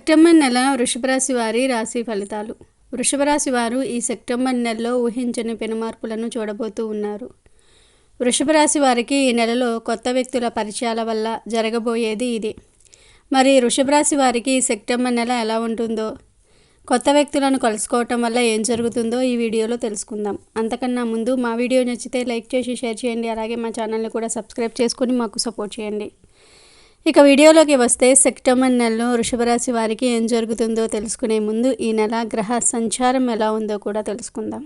September నెల వృషభ రాశి వారి రాశి ఫలితాలు. వృషభ రాశి వారు ఈ సెప్టెంబర్ నెలలో ఊహించని పెనుమార్పులను చూడబోతూ ఉన్నారు. వృషభ రాశి వారికి ఈ నెలలో కొత్త వ్యక్తుల పరిచయాల వల్ల జరగబోయేది ఇదే. మరి వృషభ రాశి వారికి సెప్టెంబర్ నెల ఎలా ఉంటుందో, కొత్త వ్యక్తులను కలుసుకోవటం వల్ల ఏం జరుగుతుందో ఈ వీడియోలో తెలుసుకుందాం. అంతకన్నా ముందు మా వీడియో నచ్చితే లైక్ చేసి షేర్ చేయండి. అలాగే మా ఛానల్ని కూడా సబ్స్క్రైబ్ చేసుకొని మాకు సపోర్ట్ చేయండి. ఇక వీడియోలోకి వస్తే సెప్టెంబర్ నెలలో వృషభ రాశి వారికి ఏం జరుగుతుందో తెలుసుకునే ముందు ఈ నెల గ్రహ సంచారం ఎలా ఉందో కూడా తెలుసుకుందాం.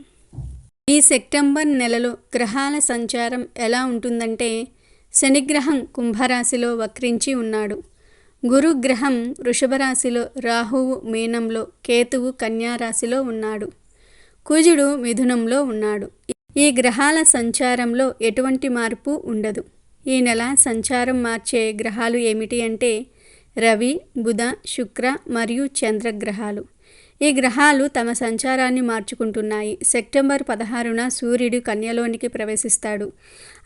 ఈ సెప్టెంబర్ నెలలో గ్రహాల సంచారం ఎలా ఉంటుందంటే, శనిగ్రహం కుంభరాశిలో వక్రించి ఉన్నాడు. గురుగ్రహం వృషభ రాశిలో, రాహువు మీనంలో, కేతువు కన్యా రాశిలో ఉన్నాడు. కుజుడు మిథునంలో ఉన్నాడు. ఈ గ్రహాల సంచారంలో ఎటువంటి మార్పు ఉండదు. ఈ నెల సంచారం మార్చే గ్రహాలు ఏమిటి అంటే రవి, బుధ, శుక్ర మరియు చంద్రగ్రహాలు. ఈ గ్రహాలు తమ సంచారాన్ని మార్చుకుంటున్నాయి. సెప్టెంబర్ 16న సూర్యుడు కన్యలోనికి ప్రవేశిస్తాడు.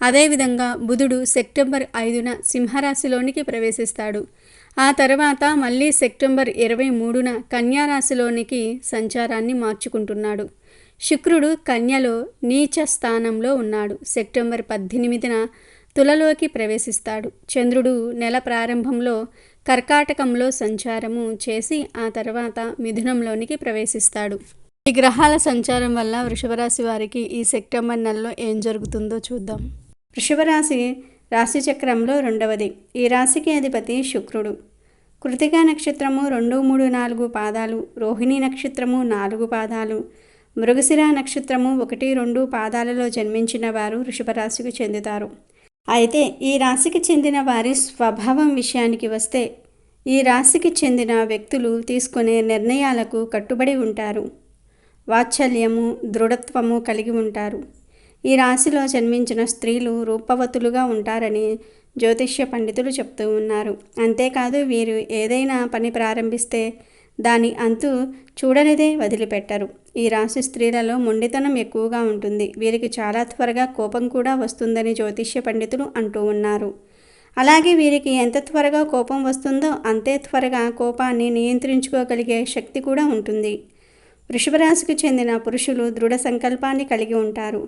అదేవిధంగా బుధుడు సెప్టెంబర్ 5న సింహరాశిలోనికి ప్రవేశిస్తాడు. ఆ తర్వాత మళ్ళీ సెప్టెంబర్ 23న కన్యా రాశిలోనికి సంచారాన్ని మార్చుకుంటున్నాడు. శుక్రుడు కన్యలో నీచ స్థానంలో ఉన్నాడు. సెప్టెంబర్ 18న తులలోకి ప్రవేశిస్తాడు. చంద్రుడు నెల ప్రారంభంలో కర్కాటకంలో సంచారము చేసి ఆ తర్వాత మిథునంలోనికి ప్రవేశిస్తాడు. ఈ గ్రహాల సంచారం వల్ల వృషభ రాశి వారికి ఈ సెప్టెంబర్ నెలలో ఏం జరుగుతుందో చూద్దాం. వృషభ రాశి రాశి చక్రంలో రెండవది. ఈ రాశికి అధిపతి శుక్రుడు. కృతికా నక్షత్రము 2, 3, 4 పాదాలు, రోహిణి నక్షత్రము 4 పాదాలు, మృగశిర నక్షత్రము 1, 2 పాదాలలో జన్మించిన వారు వృషభ రాశికి చెందుతారు. అయితే ఈ రాశికి చెందిన వారి స్వభావం విషయానికి వస్తే, ఈ రాశికి చెందిన వ్యక్తులు తీసుకునే నిర్ణయాలకు కట్టుబడి ఉంటారు. వాత్సల్యము, దృఢత్వము కలిగి ఉంటారు. ఈ రాశిలో జన్మించిన స్త్రీలు రూపవతులుగా ఉంటారని జ్యోతిష్య పండితులు చెప్తూ ఉన్నారు. అంతేకాదు, వీరు ఏదైనా పని ప్రారంభిస్తే దాని అంతు చూడనిదే వదిలిపెట్టరు. ఈ రాశి స్త్రీలలో మొండితనం ఎక్కువగా ఉంటుంది. వీరికి చాలా త్వరగా కోపం కూడా వస్తుందని జ్యోతిష్య పండితులు అంటూ ఉన్నారు. అలాగే వీరికి ఎంత త్వరగా కోపం వస్తుందో అంతే త్వరగా కోపాన్ని నియంత్రించుకోగలిగే శక్తి కూడా ఉంటుంది. వృషభ రాశికి చెందిన పురుషులు దృఢ సంకల్పాన్ని కలిగి ఉంటారు.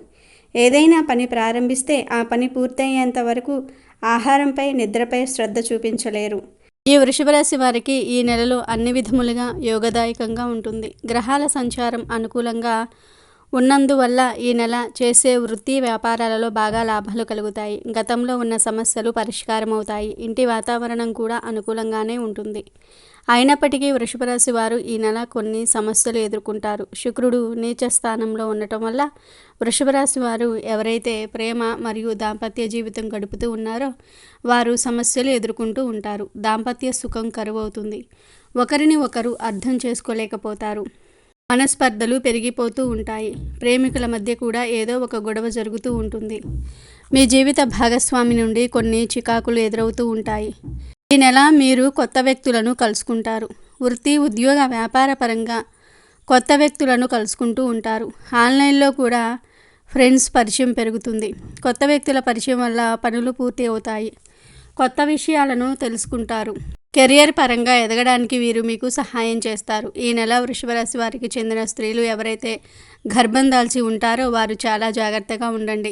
ఏదైనా పని ప్రారంభిస్తే ఆ పని పూర్తయ్యేంత వరకు ఆహారంపై, నిద్రపై శ్రద్ధ చూపించలేరు. ఈ వృషభ రాశి వారికి ఈ నెలలో అన్ని విధములుగా యోగదాయకంగా ఉంటుంది. గ్రహాల సంచారం అనుకూలంగా ఉన్నందువల్ల ఈ నెల చేసే వృత్తి వ్యాపారాలలో బాగా లాభాలు కలుగుతాయి. గతంలో ఉన్న సమస్యలు పరిష్కారం అవుతాయి. ఇంటి వాతావరణం కూడా అనుకూలంగానే ఉంటుంది. అయినప్పటికీ వృషభ రాశి వారు ఈ నెల కొన్ని సమస్యలు ఎదుర్కొంటారు. శుక్రుడు నీచ స్థానంలో ఉండటం వల్ల వృషభ రాశి వారు ఎవరైతే ప్రేమ మరియు దాంపత్య జీవితం గడుపుతూ ఉన్నారో వారు సమస్యలు ఎదుర్కొంటూ ఉంటారు. దాంపత్య సుఖం కరువవుతుంది. ఒకరిని ఒకరు అర్థం చేసుకోలేకపోతారు. మనస్పర్ధలు పెరిగిపోతూ ఉంటాయి. ప్రేమికుల మధ్య కూడా ఏదో ఒక గొడవ జరుగుతూ ఉంటుంది. మీ జీవిత భాగస్వామి నుండి కొన్ని చికాకులు ఎదురవుతూ ఉంటాయి. ఈ నెల మీరు కొత్త వ్యక్తులను కలుసుకుంటారు. వృత్తి, ఉద్యోగ, వ్యాపార పరంగా కొత్త వ్యక్తులను కలుసుకుంటూ ఉంటారు. ఆన్లైన్లో కూడా ఫ్రెండ్స్ పరిచయం పెరుగుతుంది. కొత్త వ్యక్తుల పరిచయం వల్ల పనులు పూర్తి అవుతాయి. కొత్త విషయాలను తెలుసుకుంటారు. కెరియర్ పరంగా ఎదగడానికి వీరు మీకు సహాయం చేస్తారు. ఈ నెల వృషభ రాశి వారికి చెందిన స్త్రీలు ఎవరైతే గర్భం దాల్చి ఉంటారో వారు చాలా జాగ్రత్తగా ఉండండి.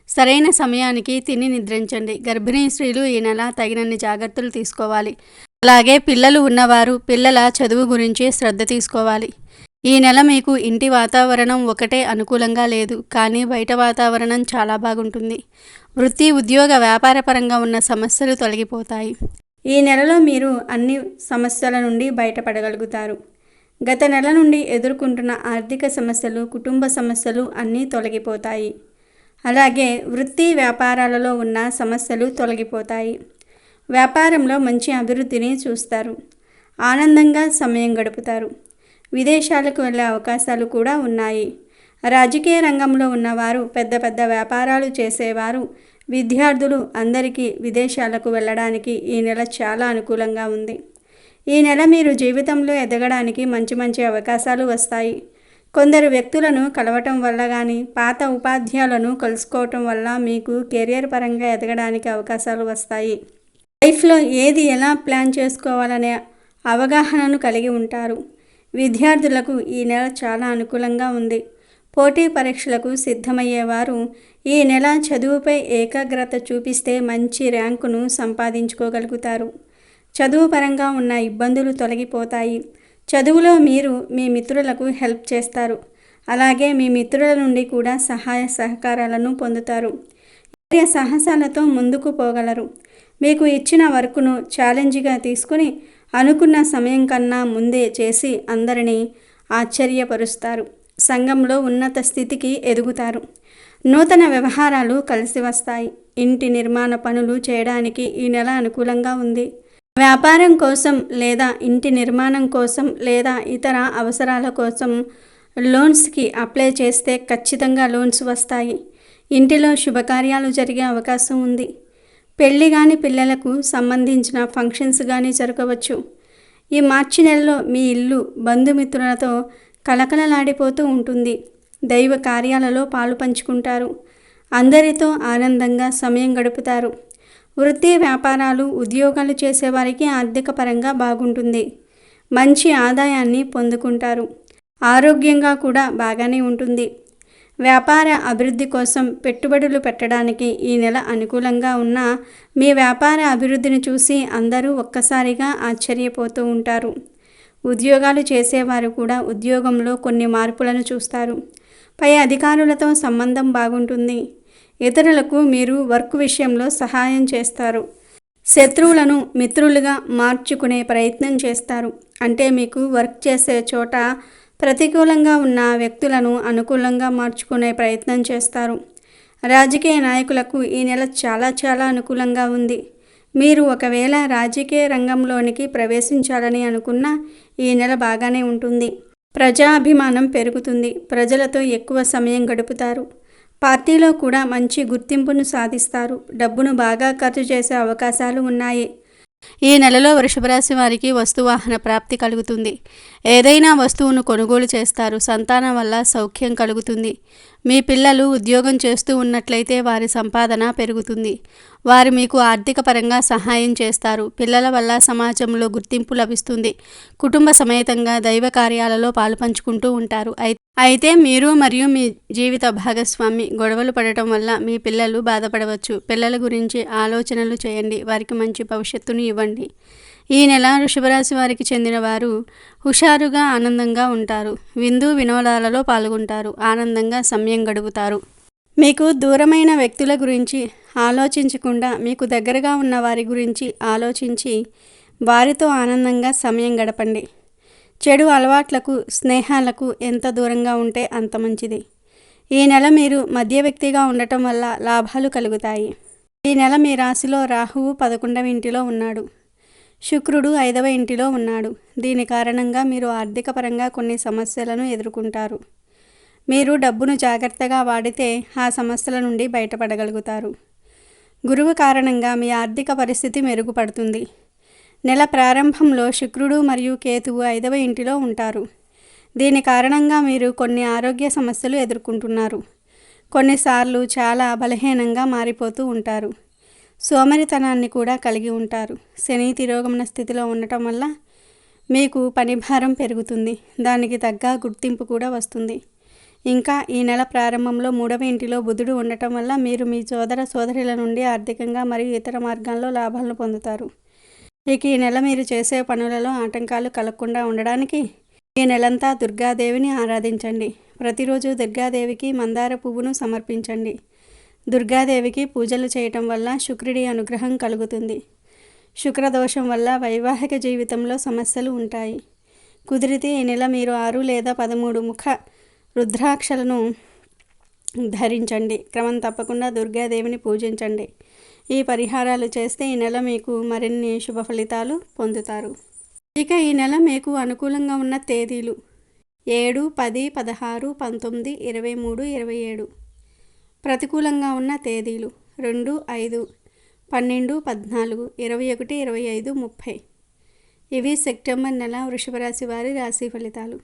సరైన సమయానికి తిని నిద్రించండి. గర్భిణీ స్త్రీలు ఈ నెల తగినన్ని జాగ్రత్తలు తీసుకోవాలి. అలాగే పిల్లలు ఉన్నవారు పిల్లల చదువు గురించి శ్రద్ధ తీసుకోవాలి. ఈ నెల మీకు ఇంటి వాతావరణం ఒకటే అనుకూలంగా లేదు, కానీ బయట వాతావరణం చాలా బాగుంటుంది. వృత్తి, ఉద్యోగ, వ్యాపార పరంగా ఉన్న సమస్యలు తొలగిపోతాయి. ఈ నెలలో మీరు అన్ని సమస్యల నుండి బయటపడగలుగుతారు. గత నెల నుండి ఎదుర్కొంటున్న ఆర్థిక సమస్యలు, కుటుంబ సమస్యలు అన్నీ తొలగిపోతాయి. అలాగే వృత్తి, వ్యాపారాలలో ఉన్న సమస్యలు తొలగిపోతాయి. వ్యాపారంలో మంచి అభివృద్ధిని చూస్తారు. ఆనందంగా సమయం గడుపుతారు. విదేశాలకు వెళ్ళే అవకాశాలు కూడా ఉన్నాయి. రాజకీయ రంగంలో ఉన్నవారు, పెద్ద పెద్ద వ్యాపారాలు చేసేవారు, విద్యార్థులు అందరికీ విదేశాలకు వెళ్ళడానికి ఈ నెల చాలా అనుకూలంగా ఉంది. ఈ నెల మీరు జీవితంలో ఎదగడానికి మంచి మంచి అవకాశాలు వస్తాయి. కొందరు వ్యక్తులను కలవటం వల్ల కానీ, పాత ఉపాధ్యాయులను కలుసుకోవటం వల్ల మీకు కెరియర్ పరంగా ఎదగడానికి అవకాశాలు వస్తాయి. లైఫ్లో ఏది ఎలా ప్లాన్ చేసుకోవాలనే అవగాహనను కలిగి ఉంటారు. విద్యార్థులకు ఈ నెల చాలా అనుకూలంగా ఉంది. పోటీ పరీక్షలకు సిద్ధమయ్యేవారు ఈ నెల చదువుపై ఏకాగ్రత చూపిస్తే మంచి ర్యాంకును సంపాదించుకోగలుగుతారు. చదువు పరంగా ఉన్న ఇబ్బందులు తొలగిపోతాయి. చదువులో మీరు మీ మిత్రులకు హెల్ప్ చేస్తారు. అలాగే మీ మిత్రుల నుండి కూడా సహాయ సహకారాలను పొందుతారు. సాహసాలతో ముందుకు పోగలరు. మీకు ఇచ్చిన వర్కును ఛాలెంజ్గా తీసుకుని అనుకున్న సమయం కన్నా ముందే చేసి అందరినీ ఆశ్చర్యపరుస్తారు. సంఘంలో ఉన్నత స్థితికి ఎదుగుతారు. నూతన వ్యవహారాలు కలిసి వస్తాయి. ఇంటి నిర్మాణ పనులు చేయడానికి ఈ నెల అనుకూలంగా ఉంది. వ్యాపారం కోసం లేదా ఇంటి నిర్మాణం కోసం లేదా ఇతర అవసరాల కోసం లోన్స్కి అప్లై చేస్తే ఖచ్చితంగా లోన్స్ వస్తాయి. ఇంటిలో శుభకార్యాలు జరిగే అవకాశం ఉంది. పెళ్లి కాని పిల్లలకు సంబంధించిన ఫంక్షన్స్ కానీ జరగవచ్చు. ఈ మార్చి నెలలో మీ ఇల్లు బంధుమిత్రులతో కలకలలాడిపోతూ ఉంటుంది. దైవ కార్యాలలో పాలు పంచుకుంటారు. అందరితో ఆనందంగా సమయం గడుపుతారు. వృత్తి వ్యాపారాలు ఉద్యోగాలు చేసేవారికి ఆర్థిక పరంగా బాగుంటుంది. మంచి ఆదాయాన్ని పొందుకుంటారు. ఆరోగ్యంగా కూడా బాగానే ఉంటుంది. వ్యాపార అభివృద్ధి కోసం పెట్టుబడులు పెట్టడానికి ఈ నెల అనుకూలంగా ఉన్న మీ వ్యాపార అభివృద్ధిని చూసి అందరూ ఒక్కసారిగా ఆశ్చర్యపోతూ ఉంటారు. ఉద్యోగాలు చేసేవారు కూడా ఉద్యోగంలో కొన్ని మార్పులను చూస్తారు. పై అధికారులతో సంబంధం బాగుంటుంది. ఇతరులకు మీరు వర్క్ విషయంలో సహాయం చేస్తారు. శత్రువులను మిత్రులుగా మార్చుకునే ప్రయత్నం చేస్తారు. అంటే మీకు వర్క్ చేసే చోట ప్రతికూలంగా ఉన్న వ్యక్తులను అనుకూలంగా మార్చుకునే ప్రయత్నం చేస్తారు. రాజకీయ నాయకులకు ఈ నెల చాలా అనుకూలంగా ఉంది. మీరు ఒకవేళ రాజకీయ రంగంలోనికి ప్రవేశించాలని అనుకున్నా ఈ నెల బాగానే ఉంటుంది. ప్రజాభిమానం పెరుగుతుంది. ప్రజలతో ఎక్కువ సమయం గడుపుతారు. పార్టీలో కూడా మంచి గుర్తింపును సాధిస్తారు. డబ్బును బాగా ఖర్చు చేసే అవకాశాలు ఉన్నాయి. ఈ నెలలో వృషభ రాశి వారికి వస్తువాహన ప్రాప్తి కలుగుతుంది. ఏదైనా వస్తువును కొనుగోలు చేస్తారు. సంతానం వల్ల సౌఖ్యం కలుగుతుంది. మీ పిల్లలు ఉద్యోగం చేస్తూ ఉన్నట్లయితే వారి సంపాదన పెరుగుతుంది. వారు మీకు ఆర్థిక పరంగా సహాయం చేస్తారు. పిల్లల వల్ల సమాజంలో గుర్తింపు లభిస్తుంది. కుటుంబ సమేతంగా దైవ కార్యాలలో పాలుపంచుకుంటూ ఉంటారు. అయితే మీరు మరియు మీ జీవిత భాగస్వామి గొడవలు పడటం వల్ల మీ పిల్లలు బాధపడవచ్చు. పిల్లల గురించి ఆలోచనలు చేయండి. వారికి మంచి భవిష్యత్తును ఇవ్వండి. ఈ నెల వృషభరాశి వారికి చెందిన వారు హుషారుగా ఆనందంగా ఉంటారు. విందు వినోదాలలో పాల్గొంటారు. ఆనందంగా సమయం గడుపుతారు. మీకు దూరమైన వ్యక్తుల గురించి ఆలోచించకుండా మీకు దగ్గరగా ఉన్న వారి గురించి ఆలోచించి వారితో ఆనందంగా సమయం గడపండి. చెడు అలవాట్లకు స్నేహాలకు ఎంత దూరంగా ఉంటే అంత మంచిది. ఈ నెల మీరు మధ్య వ్యక్తిగా ఉండటం వల్ల లాభాలు కలుగుతాయి. ఈ నెల మీ రాశిలో రాహువు 11వ ఇంటిలో ఉన్నాడు. శుక్రుడు 5వ ఇంటిలో ఉన్నాడు. దీని కారణంగా మీరు ఆర్థిక పరంగా కొన్ని సమస్యలను ఎదుర్కొంటారు. మీరు డబ్బును జాగ్రత్తగా వాడితే ఆ సమస్యల నుండి బయటపడగలుగుతారు. గురువు కారణంగా మీ ఆర్థిక పరిస్థితి మెరుగుపడుతుంది. నెల ప్రారంభంలో శుక్రుడు మరియు కేతువు 5వ ఇంటిలో ఉంటారు. దీని కారణంగా మీరు కొన్ని ఆరోగ్య సమస్యలు ఎదుర్కొంటున్నారు. కొన్నిసార్లు చాలా బలహీనంగా మారిపోతూ ఉంటారు. సోమరితనాన్ని కూడా కలిగి ఉంటారు. శని తిరోగమన స్థితిలో ఉండటం వల్ల మీకు పనిభారం పెరుగుతుంది. దానికి తగ్గ గుర్తింపు కూడా వస్తుంది. ఇంకా ఈ నెల ప్రారంభంలో 3వ ఇంటిలో బుధుడు ఉండటం వల్ల మీరు మీ సోదరుల నుండి ఆర్థికంగా మరియు ఇతర మార్గాల్లో లాభాలను పొందుతారు. ఇక ఈ నెల మీరు చేసే పనులలో ఆటంకాలు కలగకుండా ఉండడానికి ఈ నెలంతా దుర్గాదేవిని ఆరాధించండి. ప్రతిరోజు దుర్గాదేవికి మందార పువ్వును సమర్పించండి. దుర్గాదేవికి పూజలు చేయటం వల్ల శుక్రుడి అనుగ్రహం కలుగుతుంది. శుక్రదోషం వల్ల వైవాహిక జీవితంలో సమస్యలు ఉంటాయి. కుదిరితే ఈ నెల మీరు 6 లేదా 13 ముఖ రుద్రాక్షలను ధరించండి. క్రమం తప్పకుండా దుర్గాదేవిని పూజించండి. ఈ పరిహారాలు చేస్తే ఈ నెల మీకు మరిన్ని శుభ ఫలితాలు పొందుతారు. ఇక ఈ నెల మీకు అనుకూలంగా ఉన్న తేదీలు 7, 10, 16, 19, 23, 27. ప్రతికూలంగా ఉన్న తేదీలు 2, 5, 12, 14, 21, 25, 30. ఇవి సెప్టెంబర్ నెల వృషభ రాశి వారి రాశి ఫలితాలు.